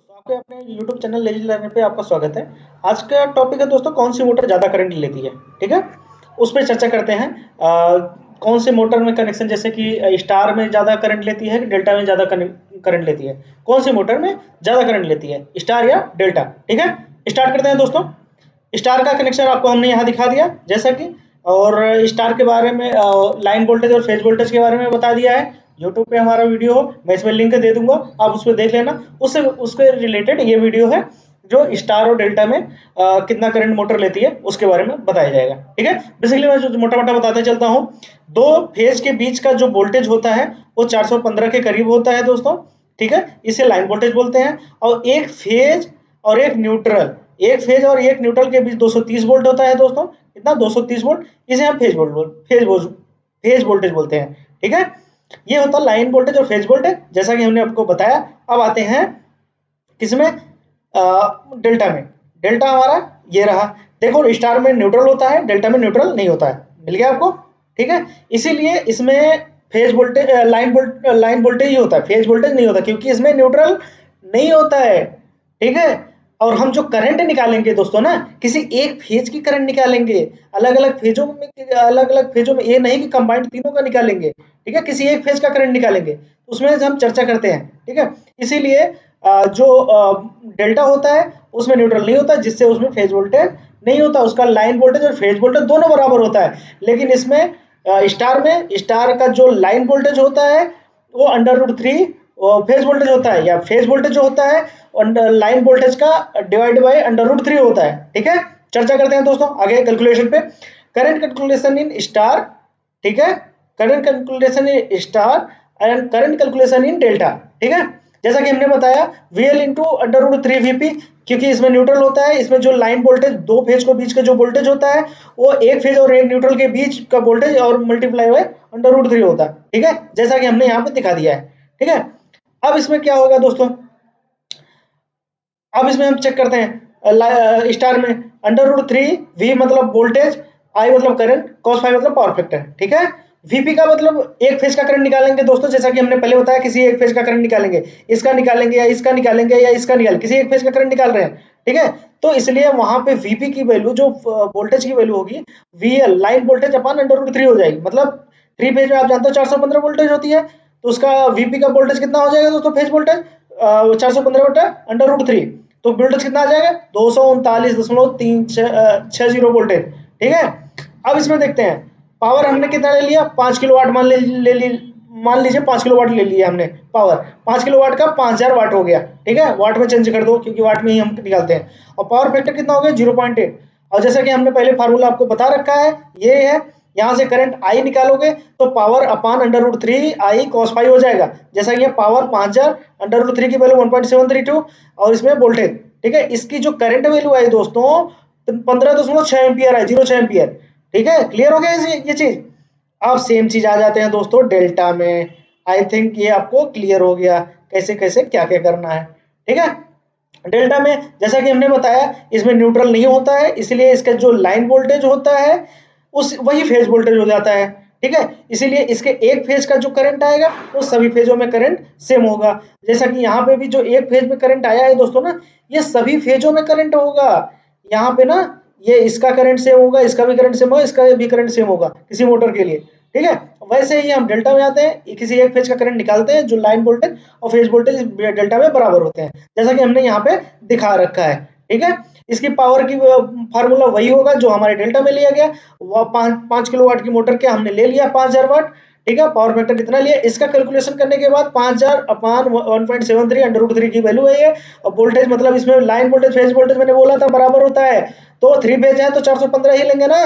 दोस्तों, आपके अपने YouTube चैनल लेज़ी लर्नर पे आपका स्वागत है। आज का टॉपिक है दोस्तों, कौन सी मोटर ज़्यादा करंट लेती है। ठीक है, उस पर चर्चा करते हैं। कौन से मोटर में कनेक्शन, जैसे कि स्टार में ज़्यादा करंट लेती है कि डेल्टा में ज़्यादा करंट लेती है, कौन सी मोटर में ज़्यादा करंट लेती है, स्टार या डेल्टा। ठीक है, स्टार्ट करते हैं दोस्तों। स्टार का कनेक्शन आपको हमने यहाँ दिखा दिया, जैसा कि और स्टार के बारे में लाइन वोल्टेज और फेज वोल्टेज के बारे में बता दिया है। यूट्यूब पे हमारा वीडियो हो, मैं इसमें लिंक दे दूंगा, आप उस पर देख लेना। उससे उसके रिलेटेड ये वीडियो है, जो स्टार और डेल्टा में कितना करंट मोटर लेती है उसके बारे में बताया जाएगा। ठीक है, बेसिकली मैं जो मोटा मोटा बताते चलता हूँ। दो फेज के बीच का जो वोल्टेज होता है वो 415 के करीब होता है दोस्तों। ठीक है, इसे लाइन वोल्टेज बोलते हैं। और एक फेज और एक न्यूट्रल, एक फेज और एक न्यूट्रल के बीच 230 वोल्ट होता है दोस्तों। कितना? 230 वोल्ट। इसे हम फेज वोल्टेज बोलते हैं। ठीक है, ये होता है लाइन वोल्टेज और फेज वोल्टेज, जैसा कि हमने आपको बताया। अब आते हैं किसमें? डेल्टा में। डेल्टा हमारा ये रहा। देखो, स्टार में न्यूट्रल होता है, डेल्टा में न्यूट्रल नहीं होता है। मिल गया आपको? ठीक है, इसीलिए इसमें फेज वोल्टेज लाइन वोल्टेज ही होता है, फेज वोल्टेज नहीं होता, क्योंकि इसमें न्यूट्रल नहीं होता है। ठीक है, और हम जो करंट निकालेंगे दोस्तों ना, किसी एक फेज की करंट निकालेंगे। अलग अलग फेजों में, ये नहीं कि कंबाइंड तीनों का निकालेंगे। ठीक है, किसी एक फेज का करंट निकालेंगे, उसमें हम चर्चा करते हैं। ठीक है, इसीलिए जो डेल्टा होता है उसमें न्यूट्रल नहीं होता, जिससे उसमें फेज वोल्टेज नहीं होता, उसका लाइन वोल्टेज और फेज वोल्टेज दोनों बराबर होता है। लेकिन इसमें स्टार का जो लाइन वोल्टेज होता है वो अंडर रूट 3 फेज वोल्टेज होता है, या फेज वोल्टेज जो होता है लाइन वोल्टेज का डिवाइड बाय अंडर रूट 3 होता है। ठीक है, चर्चा करते हैं दोस्तों आगे कैलकुलेशन पे। Current calculation in star. ठीक है, current calculation in star and current calculation in delta. ठीक है, जैसा कि हमने बताया, VL into under root 3 VP, क्योंकि इसमें न्यूट्रल होता है। इसमें जो लाइन वोल्टेज, दो फेज के बीच का जो वोल्टेज होता है वो एक फेज और एक न्यूट्रल के बीच का वोल्टेज और मल्टीप्लाई बाय अंडर रूट 3 होता है। ठीक है, जैसा कि हमने यहाँ पे दिखा दिया है। ठीक है, अब इसमें क्या होगा दोस्तों, अब इसमें हम चेक करते हैं। स्टार में अंडर रूट 3 V मतलब वोल्टेज, I मतलब करंट, cos 5 मतलब पावर फैक्टर। ठीक है, VP का मतलब एक फेज का करंट निकालेंगे दोस्तों, जैसा कि हमने पहले बताया, किसी एक फेज का करंट निकालेंगे, इसका निकालेंगे या इसका निकालेंगे या इसका निकालेंगे, किसी एक फेज का करंट निकाल रहे हैं। ठीक है, तो इसलिए वहां पे VP की वैल्यू, जो वोल्टेज की वैल्यू होगी, VL line voltage upon under root 3 हो जाएगी। मतलब थ्री फेज में आप जानते हो 415 वोल्टेज होती है, तो उसका VP का वोल्टेज कितना हो जाएगा दोस्तों? फेज वोल्टेज 415 बटा अंडर रूट 3, तो वोल्टेज कितना आ जाएगा? 239.360 वोल्टेज। ठीक है, अब इसमें देखते हैं पावर हमने कितना ले लिया, 5 किलोवाट मान लीजिए 5 किलोवाट ले लिया हमने पावर। 5 किलोवाट का 5000 वाट हो गया। ठीक है, वाट में चेंज कर दो, क्योंकि वाट में ही हम निकालते हैं। और पावर फैक्टर कितना हो गया? 0.8। और जैसा कि हमने पहले फार्मूला आपको बता रखा है, ये है, यहाँ से करंट आई निकालोगे तो पावर अपान अंडर रूट 3 आई cos 5 हो जाएगा। जैसा कि पावर 5000, अंडर रूट 3 की वैल्यू 1.732, और इसमें वोल्टेज। ठीक है, इसकी जो करंट वैल्यू आई दोस्तों 15.6 एम्पियर है, 0.6 एम्पियर। ठीक है, क्लियर हो गया ये चीज। अब सेम चीज आ जाते हैं दोस्तों डेल्टा में। आई थिंक ये आपको क्लियर हो गया, कैसे कैसे क्या क्या करना है। ठीक है, डेल्टा में जैसा कि हमने बताया, इसमें न्यूट्रल नहीं होता है, इसलिए इसका जो लाइन वोल्टेज होता है उस वही फेज वोल्टेज हो जाता है। ठीक है, इसीलिए इसके एक फेज का जो करंट आएगा वो सभी फेजों में करंट सेम होगा। जैसा कि यहाँ पे भी जो एक फेज में करंट आया है दोस्तों ना, ये सभी फेजों में करंट होगा। यहाँ पे ना, ये इसका करंट सेम होगा, इसका भी करंट सेम होगा, इसका भी करंट सेम होगा किसी मोटर के लिए। ठीक है, वैसे ही हम डेल्टा में आते हैं, किसी एक फेज का करंट निकालते हैं, जो लाइन वोल्टेज और फेज वोल्टेज डेल्टा में बराबर होते हैं, जैसा कि हमने यहाँ पे दिखा रखा है। ठीक है, इसकी पावर की फार्मूला वही होगा जो हमारे डेल्टा में लिया गया। वो 5 किलोवाट की मोटर के हमने ले लिया 5000 वाट। ठीक है, पावर फैक्टर इतना लिया, इसका कैलकुलेशन करने के बाद 5000 अपान 1.73 अंडर रूट 3 की वैल्यू है ये। और वोल्टेज मतलब इसमें लाइन वोल्टेज फेज वोल्टेज मैंने बोला था बराबर होता है, तो थ्री फेज है तो 415 ही लेंगे ना।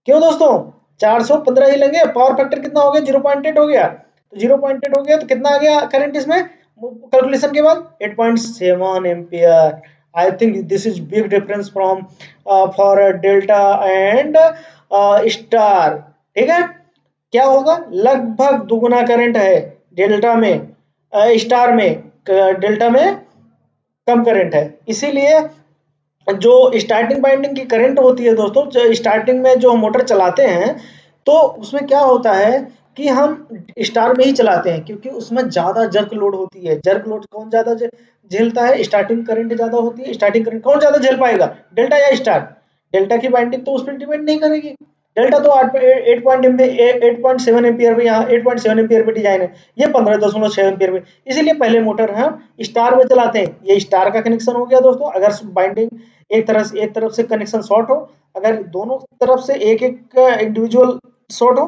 क्यों दोस्तों? 415 ही लेंगे। पावर फैक्टर कितना हो गया? 0.8 हो गया। तो 0.8 हो गया तो कितना आ गया करंट इसमें कैलकुलेशन के बाद? 8.7 ampere. I think this is big difference from for delta and star. ठीक है, क्या होगा? लगभग दुगुना करंट है डेल्टा में, स्टार में। डेल्टा में कम करंट है, इसीलिए जो स्टार्टिंग बाइंडिंग की करंट होती है दोस्तों, जो स्टार्टिंग में जो मोटर चलाते हैं, तो उसमें क्या होता है कि हम स्टार में ही चलाते हैं, क्योंकि उसमें ज्यादा जर्क लोड होती है। जर्क लोड कौन ज्यादा झेलता है, स्टार्टिंग करंट ज्यादा होती है। स्टार्टिंग करंट कौन ज्यादा झेल पाएगा, डेल्टा या स्टार? डेल्टा की बाइंडिंग तो उस पर डिपेंड नहीं करेगी। डेल्टा तो 8.7 पे, यहाँ 8.7 एम्पियर पे डिजाइन है, ये 15.6 एम्पियर पे। इसीलिए पहले मोटर हम स्टार में चलाते हैं। ये स्टार का कनेक्शन हो गया दोस्तों। अगर बाइंडिंग एक तरफ से कनेक्शन शॉर्ट हो, अगर दोनों तरफ से एक एक इंडिविजुअल शॉर्ट हो,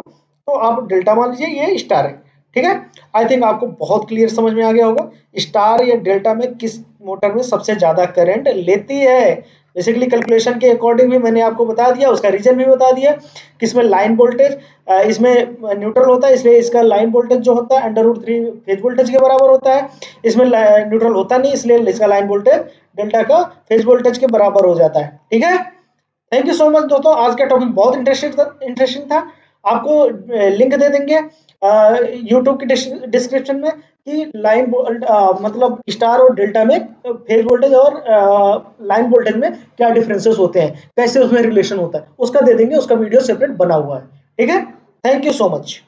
तो आप डेल्टा मान लीजिए, ये स्टार है। ठीक है, आई थिंक आपको बहुत क्लियर समझ में आ गया होगा स्टार या डेल्टा में किस मोटर में सबसे ज्यादा करंट लेती है। बेसिकली कैलकुलेशन के अकॉर्डिंग भी मैंने आपको बता दिया, उसका रीजन भी बता दिया। किसमें लाइन वोल्टेज, इसमें न्यूट्रल होता है, इसलिए इसका लाइन वोल्टेज जो होता है √3 फेज वोल्टेज के बराबर होता है। इसमें न्यूट्रल होता नहीं, इसलिए इसका लाइन वोल्टेज डेल्टा का फेज वोल्टेज के बराबर हो जाता है। ठीक है, थैंक यू सो मच दोस्तों। आज का टॉपिक बहुत इंटरेस्टिंग था। आपको लिंक दे देंगे यूट्यूब की डिस्क्रिप्शन में कि लाइन मतलब स्टार और डेल्टा में फेज वोल्टेज और लाइन वोल्टेज में क्या डिफरेंसेस होते हैं, कैसे उसमें रिलेशन होता है, उसका दे देंगे। उसका वीडियो सेपरेट बना हुआ है। ठीक है, थैंक यू सो मच।